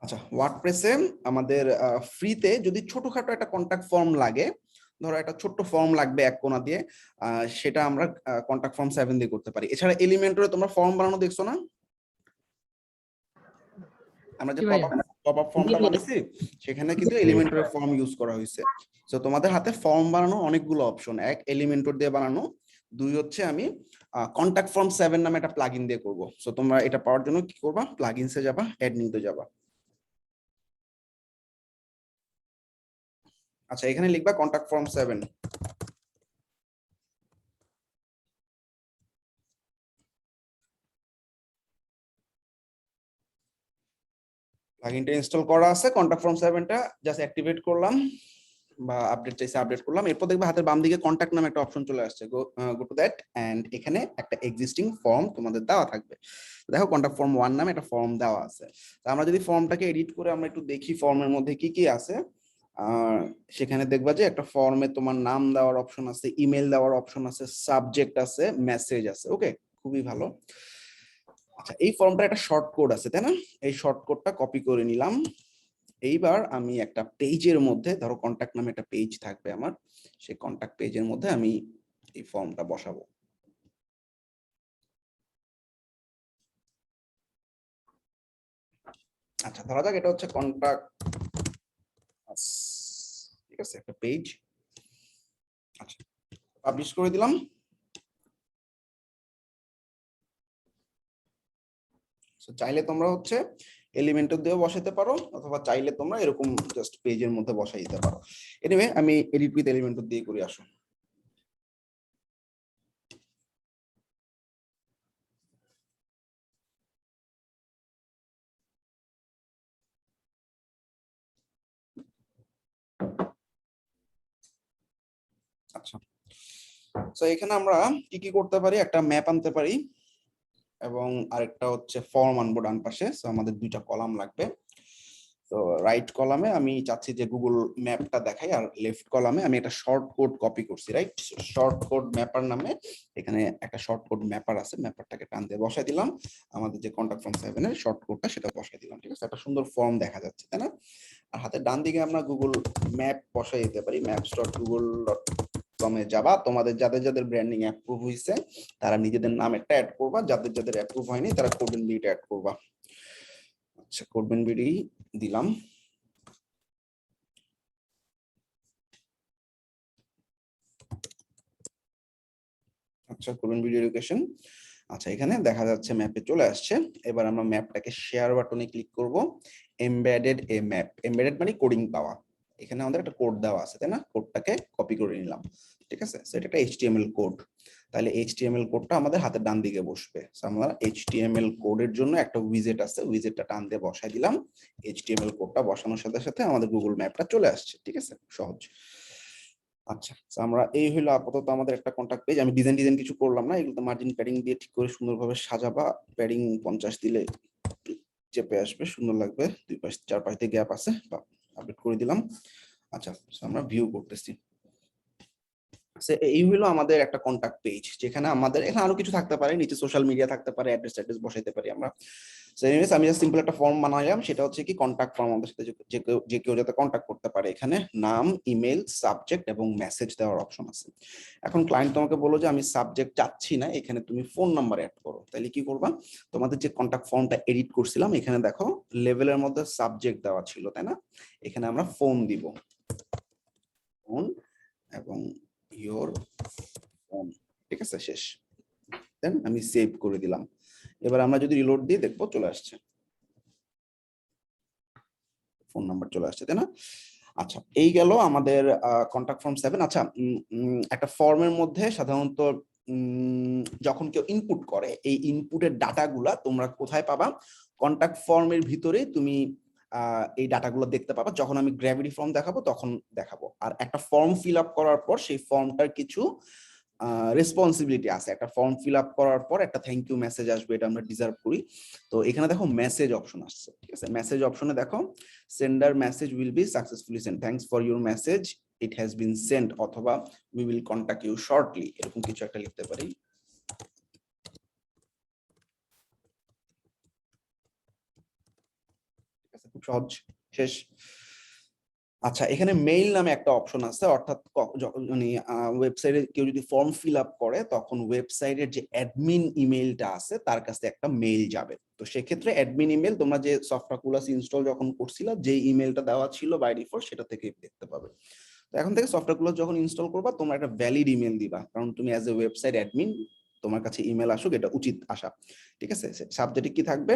আচ্ছা, ওয়ার্ডপ্রেসে আমাদের ফ্রিতে যদি ছোটখাটো একটা কন্টাক্ট ফর্ম লাগে, ধরো একটা ছোট্ট ফর্ম লাগবে এক কোণা দিয়ে, সেটা আমরা কন্টাক্ট ফর্ম 7 দিয়ে করতে পারি। এছাড়া এলিমেন্টরে তোমরা ফর্ম বানানো দেখছো না? আমরা যে পপ আপ ফর্মটা বানাইছি সেখানে কিন্তু এলিমেন্টরে ফর্ম ইউজ করা হয়েছে। সো তোমাদের হাতে ফর্ম বানানো অনেকগুলো অপশন, এক এলিমেন্টর দিয়ে বানানো, দুই হচ্ছে আমি কন্টাক্ট ফর্ম 7 নামে একটা প্লাগইন দিয়ে করব। সো তোমরা এটা পাওয়ার জন্য কি করবা, প্লাগইনসে যাবা, অ্যাড নিউতে যাবা। আচ্ছা, এখানে লিখবা কন্টাক্ট ফর্ম 7। প্লাগইনটা ইনস্টল করা আছে, কন্টাক্ট ফর্ম 7টা জাস্ট অ্যাক্টিভেট করলাম বা আপডেট চাইছে আপডেট করলাম। এরপর দেখবে হাতের বাম দিকে কন্টাক্ট নামে একটা অপশন চলে আসছে, গো টু দ্যাট, এন্ড এখানে একটা এক্সিস্টিং ফর্ম তোমাদের দেওয়া থাকবে। দেখো কন্টাক্ট ফর্ম 1 নামে একটা ফর্ম দেওয়া আছে। তো আমরা যদি ফর্মটাকে এডিট করে আমরা একটু দেখি ফর্মের মধ্যে কি কি আছে, সেখানে দেখবা যে একটা ফর্মে তোমার নাম দেওয়ার অপশন আছে, ইমেল দেওয়ার অপশন আছে, সাবজেক্ট আছে, মেসেজ আছে। ওকে, খুবই ভালো। আচ্ছা, এই ফর্মটা একটা শর্ট কোড আছে, তাই না? এই শর্ট কোডটা কপি করে নিলাম। এইবার আমি একটা পেজের মধ্যে, ধরো কন্টাক্ট নামে একটা পেজ থাকবে আমার, সেই কন্টাক্ট পেজের মধ্যে আমি এই ফর্মটা বসাবো। আচ্ছা, ধরা যাক এটা হচ্ছে কন্টাক্ট, ঠিক আছে, একটা পেজ। আচ্ছা, পাবলিশ করে দিলাম। চাইলে তোমরা হচ্ছে এলিমেন্টর দিয়েও বসাইতে পারো, অথবা চাইলে তোমরা এরকম জাস্ট পেজের মধ্যে বসাই দিতে পারো। এনিওয়ে, আমি এডিট উইথ এলিমেন্টর দিয়ে করে আসো। আচ্ছা, তো এখানে আমরা কি কি করতে পারি, একটা ম্যাপ আনতে পারি এবং আরেকটা হচ্ছে ফর্ম আনবো ডান পাশে। সো আমাদের দুইটা কলাম লাগবে। তো রাইট কলামে আমি চাচ্ছি যে গুগল ম্যাপটা দেখাই, আর লেফট কলামে আমি একটা শর্ট কোড কপি করছি, রাইট? শর্ট কোড ম্যাপার নামে এখানে একটা শর্ট কোড ম্যাপার আছে, ম্যাপারটাকে টান দিয়ে বসাই দিলাম। আমাদের যে কন্টাক্ট ফর্ম 7 এর শর্ট কোডটা সেটা বসাই দিলাম, ঠিক আছে? একটা সুন্দর ফর্ম দেখা যাচ্ছে, তাই না? আর হাতের ডান দিকে আমরা গুগল ম্যাপ বসাই দিতে পারি, maps.google.com এ যাবা, তোমাদের যাদের যাদের ব্র্যান্ডিং অ্যাপ্রুভ হয়েছে তারা নিজেদের নাম একটা অ্যাড করবা, যাদের যাদের অ্যাপ্রুভ হয়নি তারা কোডেন বিটা অ্যাড করবা। আচ্ছা, কোডবেন বিডি দিলাম। আচ্ছা, কোডবেন বিডি এডুকেশন। আচ্ছা, এখানে দেখা যাচ্ছে ম্যাপে চলে আসছে। এবার আমরা ম্যাপটাকে শেয়ার বাটনে ক্লিক করব। এমবেডেড এ ম্যাপ, এমবেডেড মানে কোডিং পাওয়া। এখানে আমাদের একটা কোড দেওয়া আছে, তাই না? কোডটাকে কপি করে নিলাম, ঠিক আছে? সো এটা একটা এইচটিএমএল কোড। তাহলে এইচটিএমএল কোডটা আমাদের হাতের ডান দিকে বসবে। সো আমরা এইচটিএমএল কোডের জন্য একটা উইজেট আছে, উইজেটটা টান দিয়ে বসাই দিলাম। এইচটিএমএল কোডটা বসানোর সাথে সাথে আমাদের গুগল ম্যাপটা চলে আসছে, ঠিক আছে? সহজ। আচ্ছা, আমরা এই হলো আপাতত আমাদের একটা কন্টাক্ট পেজ। আমি ডিজাইন ডিজাইন কিছু করলাম না, এগুলো তো মার্জিন প্যাডিং দিয়ে ঠিক করে সুন্দরভাবে সাজাবা। প্যাডিং 50 দিলে চেপে আসবে, সুন্দর লাগবে। দুই পাশ চার পাশ দিয়ে গ্যাপ আছে, বা আপডেট করে দিলাম। আচ্ছা, আমরা ভিউ করতেছি। এই হলো আমাদের একটা কন্টাক্ট পেজ, যেখানে আমাদের এখানে আরো কিছু থাকতে পারে, নিচে সোশ্যাল মিডিয়া থাকতে পারে, অ্যাড্রেস অ্যাড্রেস বসাইতে পারি আমরা। সো এনিওয়েজ, আমি জাস্ট সিম্পল একটা ফর্ম বানাইলাম, সেটা হচ্ছে কি কন্টাক্ট ফর্ম, আমাদের সাথে যে কেউ যাতে কন্টাক্ট করতে পারে। এখানে নাম, ইমেল, সাবজেক্ট এবং মেসেজ দেওয়ার অপশন আছে। এখন ক্লায়েন্ট তোমাকে বলো যে আমি সাবজেক্ট চাচ্ছি না, এখানে তুমি ফোন নাম্বার অ্যাড করো, তাহলে কি করবা? তোমাদের যে কন্টাক্ট ফর্মটা এডিট করছিলাম, এখানে দেখো লেভেলের মধ্যে সাবজেক্ট দেওয়া ছিল, তাই না? এখানে আমরা ফোন দিব, ফোন এবং ইয়োর ফোন, ঠিক আছে? শেষ। দেন আমি সেভ করে দিলাম। এবার আমরা যদি রিলোড দিই, দেখবো চলে আসছে, ফোন নাম্বার চলে আসছে, তাই না? আচ্ছা, এই গেল আমাদের কন্টাক্ট ফর্ম 7। আচ্ছা, একটা ফর্মের মধ্যে সাধারণত যখন কেউ ইনপুট করে, এই ইনপুটের ডাটাগুলা তোমরা কোথায় পাবা? কন্টাক্ট ফর্মের ভিতরে তুমি এই ডাটাগুলো দেখতে পাবা। যখন আমি গ্র্যাভিটি ফর্ম দেখাবো তখন দেখাবো। আর একটা ফর্ম ফিল আপ করার পর সেই ফর্মটার কিছু রেসপন্সিবিলিটি আছে। একটা ফর্ম ফিল আপ করার পর একটা থ্যাংক ইউ মেসেজ আসবে, এটা আমরা ডিজার্ভ করি। তো এখানে দেখো মেসেজ অপশন আসছে, ঠিক আছে? মেসেজ অপশনে দেখো sender message will be successfully send, thanks for your message, it has been send, অথবা we will contact you shortly, এরকম কিছু একটা লিখতে পারি। আছে, খুব সহজ, শেষ। আচ্ছা, এখানে মেইল নামে একটা অপশন আছে, অর্থাৎ যখন মানে ওয়েবসাইটে কেউ যদি ফর্ম ফিল আপ করে তখন ওয়েবসাইটের যে অ্যাডমিন ইমেইলটা আছে তার কাছে একটা মেইল যাবে। তো সেক্ষেত্রে অ্যাডমিন ইমেল তোমরা যে সফটওয়্যার কুলাস ইনস্টল যখন করছিলা যে ইমেলটা দেওয়া ছিল বাই ডিফল্ট সেটা থেকে দেখতে পাবে। তো এখন থেকে সফটওয়্যার কুলাস যখন ইনস্টল করবা তোমরা একটা ভ্যালিড ইমেল দিবা, কারণ তুমি অ্যাজ এ ওয়েবসাইট অ্যাডমিন তোমার কাছে ইমেল আসুক এটা উচিত আসা, ঠিক আছে। সাবজেক্টে কি থাকবে?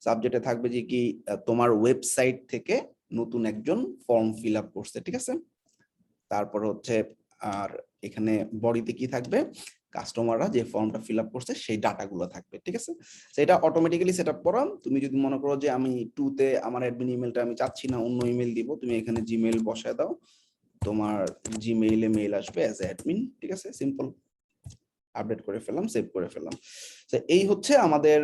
সাবজেক্টে থাকবে যে কি তোমার ওয়েবসাইট থেকে নতুন একজন ফর্ম ফিল আপ করছে, ঠিক আছে। তারপর হচ্ছে আর এখানে বডিতে কি থাকবে? কাস্টমাররা যে ফর্মটা ফিল আপ করছে সেই ডাটাগুলো থাকবে, ঠিক আছে। সেটা অটোমেটিক্যালি সেট আপ করা। তুমি যদি মনে করো যে আমি টুতে আমার অ্যাডমিন ইমেলটা আমি চাচ্ছি না, অন্য ইমেল দিব, তুমি এখানে জিমেইল বসায় দাও, তোমার জিমেইলে মেইল আসবে অ্যাজ অ্যাডমিন, ঠিক আছে, সিম্পল। আপডেট করে ফেললাম, সেভ করে ফেললাম। এই হচ্ছে আমাদের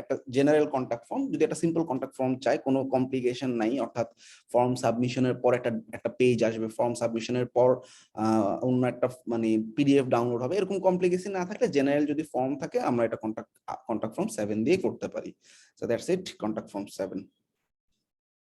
একটা জেনারেল কন্টাক্ট ফর্ম। যদি একটা সিম্পল কন্টাক্ট ফর্ম চাই, কোনো কমপ্লিকেশন নাই, অর্থাৎ ফর্ম সাবমিশনের পর একটা পেজ আসবে, ফর্ম সাবমিশনের পর অন্য একটা মানে পিডিএফ ডাউনলোড হবে, এরকম কমপ্লিকেশন না থাকলে জেনারেল যদি ফর্ম থাকে আমরা এটা কন্টাক্ট ফর্ম 7 দিয়ে করতে পারি। So that's it, contact form 7।